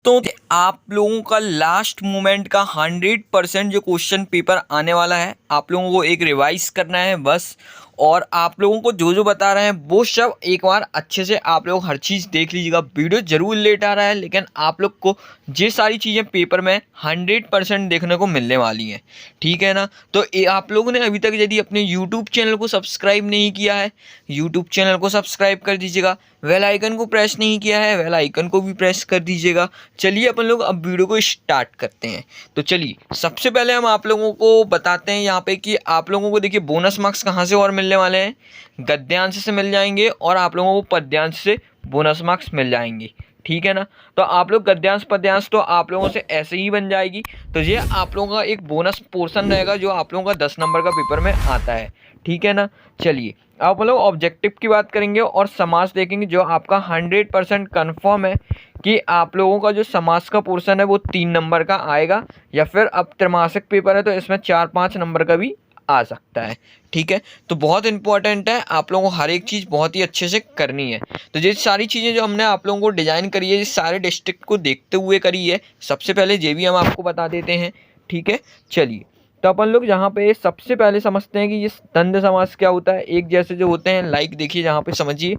दोस्तों आप लोगों का लास्ट मोमेंट का 100% जो क्वेश्चन पेपर आने वाला है, आप लोगों को एक रिवाइज करना है बस। और आप लोगों को जो जो बता रहे हैं वो सब एक बार अच्छे से आप लोग हर चीज़ देख लीजिएगा। वीडियो जरूर लेट आ रहा है, लेकिन आप लोग को ये सारी चीज़ें पेपर में 100% देखने को मिलने वाली हैं, ठीक है ना। तो आप लोगों ने अभी तक यदि अपने यूट्यूब चैनल को सब्सक्राइब नहीं किया है, यूट्यूब चैनल को सब्सक्राइब कर दीजिएगा। बेल आइकन को प्रेस नहीं किया है, बेल आइकन को भी प्रेस कर दीजिएगा। चलिए अपन लोग अब वीडियो को स्टार्ट करते हैं। तो चलिए सबसे पहले हम आप लोगों को बताते हैं यहाँ पे कि आप लोगों को देखिए बोनस मार्क्स कहाँ से और मिलने वाले हैं। गद्यांश से मिल जाएंगे और आप लोगों को पद्यांश से बोनस मार्क्स मिल जाएंगे, ठीक है ना। तो आप लोग गद्यांश पद्यांश तो आप लोगों से ऐसे ही बन जाएगी। तो ये आप लोगों का एक बोनस पोर्शन रहेगा जो आप लोगों का 10 नंबर का पेपर में आता है, ठीक है ना। चलिए आप लोग ऑब्जेक्टिव की बात करेंगे और समास देखेंगे, जो आपका 100% कन्फर्म है कि आप लोगों का जो समास का पोर्शन है वो 3 नंबर का आएगा, या फिर अब त्रैमासिक पेपर है तो इसमें 4-5 नंबर का भी आ सकता है, ठीक है। तो बहुत इंपॉर्टेंट है, आप लोगों को हर एक चीज़ बहुत ही अच्छे से करनी है। तो ये सारी चीज़ें जो हमने आप लोगों को डिज़ाइन करी है, ये सारे डिस्ट्रिक्ट को देखते हुए करी है। सबसे पहले ये भी हम आपको बता देते हैं, ठीक है। चलिए तो अपन लोग यहाँ पे सबसे पहले समझते हैं कि ये द्वंद्व समास क्या होता है। एक जैसे जो होते हैं, लाइक देखिए यहाँ पे समझिए,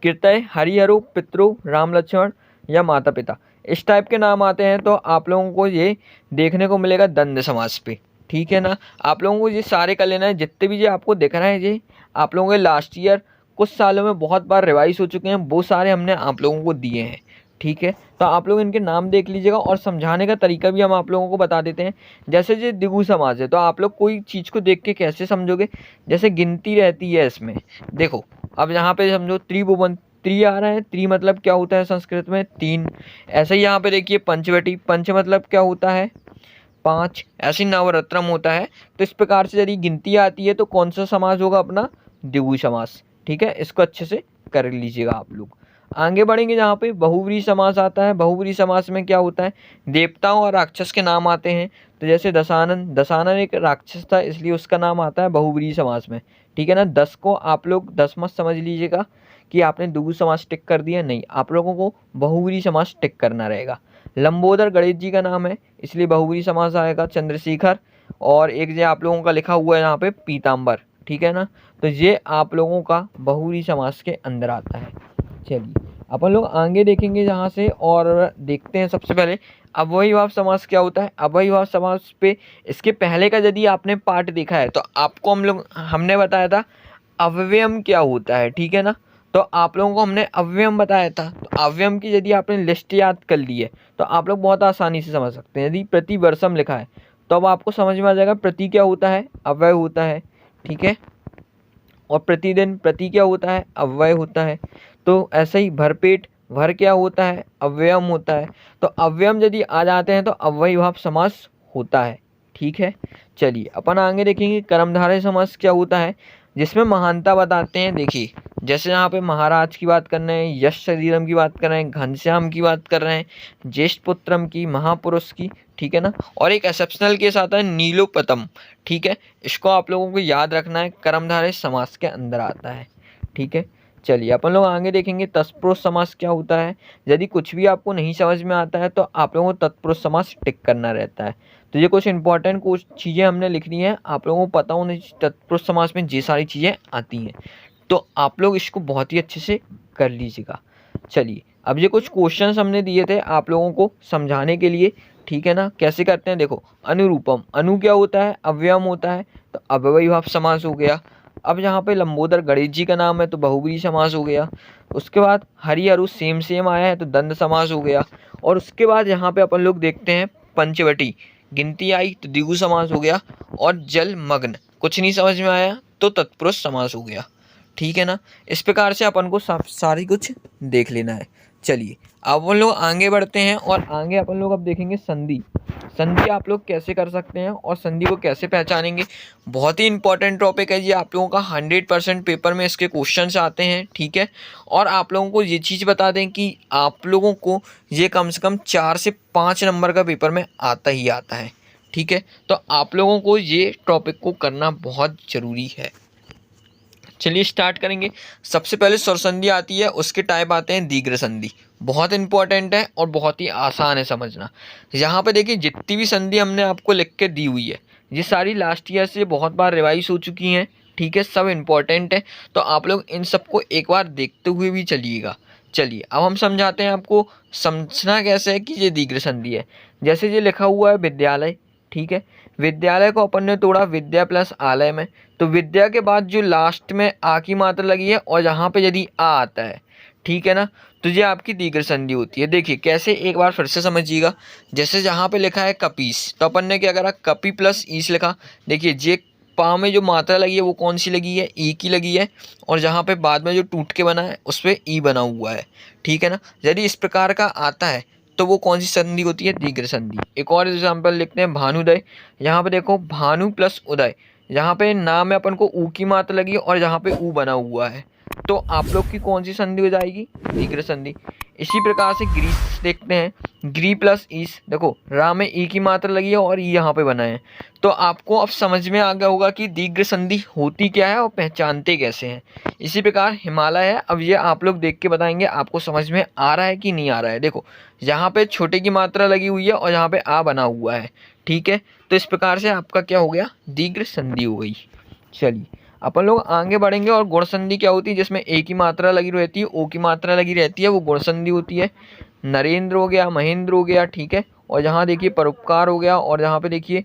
कृतय, हरिहरो, पितरो, राम लक्ष्मण या माता पिता, इस टाइप के नाम आते हैं। तो आप लोगों को ये देखने को मिलेगा द्वंद्व समास पे, ठीक है ना। आप लोगों को ये सारे कर लेना है, जितने भी ये आपको दिख रहे हैं ये आप लोगों के लास्ट ईयर कुछ सालों में बहुत बार रिवाइज हो चुके हैं, वो सारे हमने आप लोगों को दिए हैं, ठीक है। तो आप लोग इनके नाम देख लीजिएगा और समझाने का तरीका भी हम आप लोगों को बता देते हैं। जैसे ये द्विगु समास है, तो आप लोग कोई चीज़ को देख के कैसे समझोगे, जैसे गिनती रहती है इसमें। देखो अब यहाँ पे समझो त्रिभुवन, त्रि आ रहा है, त्रि मतलब क्या होता है संस्कृत में 3। ऐसे ही यहाँ पे देखिए पंचवटी, पंच मतलब क्या होता है 5। ऐसे ही नवरत्नम होता है। तो इस प्रकार से यदि गिनती आती है तो कौन सा समास होगा अपना, द्विगु समास, ठीक है। इसको अच्छे से कर लीजिएगा आप लोग। आगे बढ़ेंगे, जहाँ पे बहुव्रीहि समास आता है। बहुव्रीहि समास में क्या होता है, देवताओं और राक्षस के नाम आते हैं। तो जैसे दशानन, दशानन एक राक्षस था इसलिए उसका नाम आता है बहुव्रीहि समास में, ठीक है ना। 10 को आप लोग 10 मत समझ लीजिएगा कि आपने द्विगु समास टिक कर दिया, नहीं, आप लोगों को बहुव्रीहि समास टिक करना रहेगा। लंबोदर गणेश जी का नाम है इसलिए बहुव्रीहि समास आएगा। चंद्रशेखर, और एक जो आप लोगों का लिखा हुआ है यहाँ पे पीताम्बर, ठीक है ना। तो ये आप लोगों का बहुव्रीहि समास के अंदर आता है। चलिए अपन लोग आगे देखेंगे जहाँ से, और देखते हैं सबसे पहले अव्ययीभाव समास क्या होता है। अव्ययीभाव समास पे इसके पहले का यदि आपने पार्ट देखा है तो आपको हमने बताया था अव्ययम क्या होता है, ठीक है ना। तो आप लोगों को हमने अव्ययम बताया था। तो अव्ययम की यदि आपने लिस्ट याद कर ली है तो आप लोग बहुत आसानी से समझ सकते हैं। यदि प्रतिवर्षम लिखा है तो अब आपको समझ में आ जाएगा प्रति क्या होता है, अव्यय होता है, ठीक है। और प्रतिदिन, प्रति क्या होता है, अव्यय होता है। तो ऐसे ही भरपेट, भर क्या होता है, अव्ययम होता है। तो अव्ययम यदि आ जाते हैं तो अव्ययीभाव समास होता है, ठीक है। चलिए अपन आगे देखेंगे कर्मधारय समास क्या होता है, जिसमें महानता बताते हैं। देखिए जैसे यहाँ पे महाराज की बात कर रहे हैं, यश शरीरम की बात कर रहे हैं, घनश्याम की बात कर रहे हैं, ज्येष्ठ पुत्रम की, महापुरुष की, ठीक है ना। और एक एक्सेप्शनल केस आता है नीलोपतम, ठीक है। इसको आप लोगों को याद रखना है, कर्मधारय समास के अंदर आता है, ठीक है। चलिए अपन लोग आगे देखेंगे तत्पुरुष समास क्या होता है। यदि कुछ भी आपको नहीं समझ में आता है तो आप लोगों को तत्पुरुष समास टिक करना रहता है। तो ये कुछ इंपॉर्टेंट कुछ चीज़ें हमने लिखनी है, आप लोगों को पता होना चाहिए तत्पुरुष समास में ये सारी चीज़ें आती हैं। तो आप लोग इसको बहुत ही अच्छे से कर लीजिएगा। चलिए अब ये कुछ क्वेश्चंस हमने दिए थे आप लोगों को समझाने के लिए, ठीक है ना। कैसे करते हैं देखो, अनुरूपम, अनु क्या होता है, अव्ययम होता है, तो अव्ययीभाव समास हो गया। अब यहाँ पे लंबोदर गणेश जी का नाम है तो बहुव्रीहि समास हो गया। उसके बाद हरिहरु सेम सेम आया है तो द्वंद्व समास हो गया। और उसके बाद यहाँ पे अपन लोग देखते हैं पंचवटी, गिनती आई तो द्विगु समास हो गया। और जलमग्न, कुछ नहीं समझ में आया तो तत्पुरुष समास हो गया, ठीक है ना। इस प्रकार से अपन को सारी कुछ देख लेना है। चलिए अब अपन लोग आगे बढ़ते हैं और आगे अपन लोग अब देखेंगे संधि। संधि आप लोग कैसे कर सकते हैं और संधि को कैसे पहचानेंगे, बहुत ही इंपॉर्टेंट टॉपिक है ये। आप लोगों का 100% पेपर में इसके क्वेश्चंस आते हैं, ठीक है। और आप लोगों को ये चीज़ बता दें कि आप लोगों को ये कम से कम 4 से 5 नंबर का पेपर में आता ही आता है, ठीक है। तो आप लोगों को ये टॉपिक को करना बहुत ज़रूरी है। चलिए स्टार्ट करेंगे। सबसे पहले स्वर संधि आती है, उसके टाइप आते हैं दीर्घ संधि। बहुत इंपॉर्टेंट है और बहुत ही आसान है समझना। यहाँ पे देखिए जितनी भी संधि हमने आपको लिख के दी हुई है ये सारी लास्ट ईयर से बहुत बार रिवाइज हो चुकी हैं, ठीक है, सब इम्पोर्टेंट है। तो आप लोग इन सबको एक बार देखते हुए भी चलिएगा। चलिए अब हम समझाते हैं आपको समझना कैसे है कि ये दीर्घ संधि है। जैसे ये लिखा हुआ है विद्यालय, ठीक है, विद्यालय को अपन ने तोड़ा विद्या प्लस आलय में, तो विद्या के बाद जो लास्ट में आ की मात्रा लगी है और यहाँ पे यदि आ आता है, ठीक है ना, तो ये आपकी दीर्घ संधि होती है। देखिए कैसे, एक बार फिर से समझिएगा। जैसे जहाँ पे लिखा है कपीस, तो अपन ने क्या करा, कपी प्लस ईस लिखा। देखिए जे पा में जो मात्रा लगी है वो कौन सी लगी है, ई की लगी है, और जहाँ पे बाद में जो टूट के बना है उस पर ई बना हुआ है, ठीक है ना। यदि इस प्रकार का आता है तो वो कौन सी संधि होती है, दीर्घ संधि। एक और एग्जाम्पल लिखते हैं भानुदय। यहाँ पे देखो भानु प्लस उदय, यहाँ पे नाम में अपन को ऊ की मात्रा लगी और यहाँ पे ऊ बना हुआ है, तो आप लोग की कौन सी संधि हो जाएगी, दीर्घ संधि। इसी प्रकार से ग्रीस देखते हैं, ग्री प्लस ईस, देखो रा में ई की मात्रा लगी है और ई यहाँ पे बना है, तो आपको अब समझ में आ गया होगा कि दीर्घ संधि होती क्या है और पहचानते कैसे हैं। इसी प्रकार हिमालय है, अब ये आप लोग देख के बताएंगे आपको समझ में आ रहा है कि नहीं आ रहा है। देखो यहाँ पे छोटे की मात्रा लगी हुई है और यहाँ पे आ बना हुआ है, ठीक है, तो इस प्रकार से आपका क्या हो गया, दीर्घ संधि हो गई। चलिए अपन लोग आगे बढ़ेंगे। और गुण संधि क्या होती है, जिसमें ए की मात्रा लगी रहती है, ओ की मात्रा लगी रहती है, वो गुण संधि होती है। नरेंद्र हो गया, महेंद्र हो गया, ठीक है, और यहाँ देखिए परोपकार हो गया, और यहाँ पे देखिए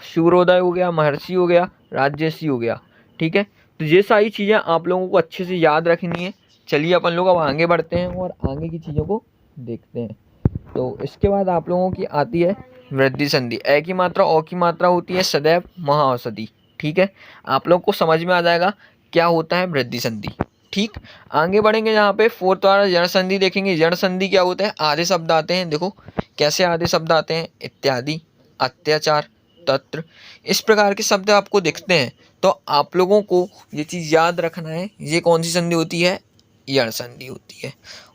सूर्योदय हो गया, महर्षि हो गया, राजर्षि हो गया, ठीक है। तो ये सारी चीज़ें आप लोगों को अच्छे से याद रखनी है। चलिए अपन लोग अब आगे बढ़ते हैं और आगे की चीज़ों को देखते हैं। तो इसके बाद आप लोगों की आती है वृद्धि संधि। ए की मात्रा ओ की मात्रा होती है सदैव महाऔषधि, ठीक है, आप लोग को समझ में आ जाएगा क्या होता है वृद्धि संधि। ठीक, आगे बढ़ेंगे। यहाँ पे फोर्थ वाला जड़ संधि देखेंगे। जड़ संधि क्या होता है, आधे शब्द आते हैं, देखो कैसे आधे शब्द आते हैं, इत्यादि, अत्याचार, तत्र, इस प्रकार के शब्द आपको दिखते हैं। तो आप लोगों को ये चीज़ याद रखना है, ये कौन सी संधि होती है, यण संधि होती है।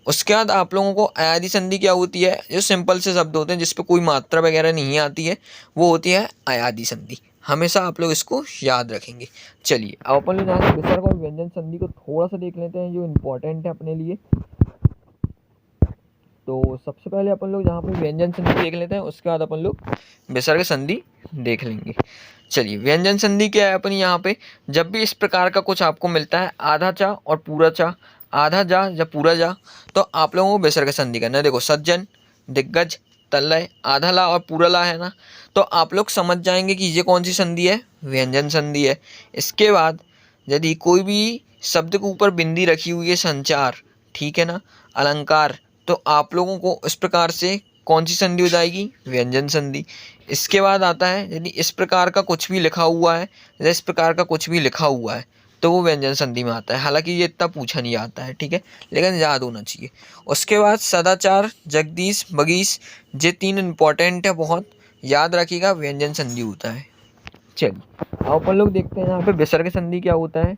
उसके बाद आप लोगों को अयादि संधि क्या होती है, जो सिंपल से शब्द होते हैं जिस पे कोई मात्रा वगैरह नहीं आती है, वो होती है अयादि संधि। हमेशा आप लोग इसको याद रखेंगे। चलिए अब अपन लोग यहाँ से विसर्ग और व्यंजन संधि को थोड़ा सा देख लेते हैं जो इम्पोर्टेंट है अपने लिए। तो सबसे पहले अपन लोग यहाँ पे व्यंजन संधि देख लेते हैं, उसके बाद अपन लोग विसर्ग संधि देख लेंगे। चलिए व्यंजन संधि क्या है अपनी, यहाँ पे जब भी इस प्रकार का कुछ आपको मिलता है, आधा चा और पूरा चा, आधा जा या पूरा जा, तो आप लोगों को विसर्ग संधि करना है। देखो सज्जन, दिग्गज, तलय, आधा ला और पूरा ला है ना, तो आप लोग समझ जाएंगे कि ये कौन सी संधि है, व्यंजन संधि है। इसके बाद यदि कोई भी शब्द के ऊपर बिंदी रखी हुई है, संचार, ठीक है ना, अलंकार, तो आप लोगों को इस प्रकार से कौन सी संधि हो जाएगी, व्यंजन संधि। इसके बाद आता है यदि इस प्रकार का कुछ भी लिखा हुआ है या इस प्रकार का कुछ भी लिखा हुआ है तो वो व्यंजन संधि में आता है। हालांकि ये इतना पूछा नहीं आता है, ठीक है, लेकिन याद होना चाहिए। उसके बाद सदाचार, जगदीश, बगीश, ये तीन इंपॉर्टेंट है, बहुत याद रखिएगा, व्यंजन संधि होता है। चलिए अब अपन लोग देखते हैं यहाँ पे विसर्ग संधि क्या होता है।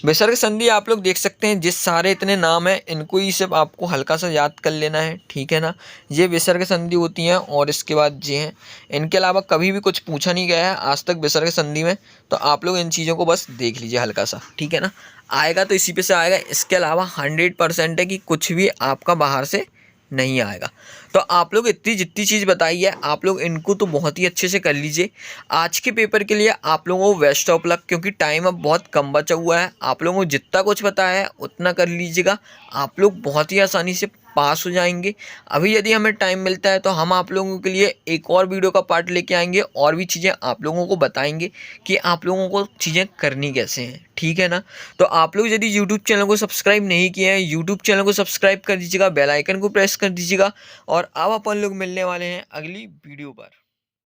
विसर्ग संधि आप लोग देख सकते हैं, जिस सारे इतने नाम हैं इनको ही सिर्फ आपको हल्का सा याद कर लेना है, ठीक है ना। ये विसर्ग संधि होती हैं और इसके बाद ये हैं, इनके अलावा कभी भी कुछ पूछा नहीं गया है आज तक विसर्ग संधि में, तो आप लोग इन चीज़ों को बस देख लीजिए हल्का सा, ठीक है ना। आएगा तो इसी पे से आएगा, इसके अलावा 100% है कि कुछ भी आपका बाहर से नहीं आएगा। तो आप लोग इतनी जितनी चीज़ बताई है आप लोग इनको तो बहुत ही अच्छे से कर लीजिए। आज के पेपर के लिए आप लोगों को बेस्ट ऑफ लक, क्योंकि टाइम अब बहुत कम बचा हुआ है। आप लोगों को जितना कुछ बताया है उतना कर लीजिएगा, आप लोग बहुत ही आसानी से पास हो जाएंगे। अभी यदि हमें टाइम मिलता है तो हम आप लोगों के लिए एक और वीडियो का पार्ट लेके आएंगे और भी चीज़ें आप लोगों को बताएंगे कि आप लोगों को चीज़ें करनी कैसे हैं, ठीक है ना। तो आप लोग यदि यूट्यूब चैनल को सब्सक्राइब नहीं किए हैं, यूट्यूब चैनल को सब्सक्राइब कर दीजिएगा, बेल आइकन को प्रेस कर दीजिएगा। और अब अपन लोग मिलने वाले हैं अगली वीडियो पर।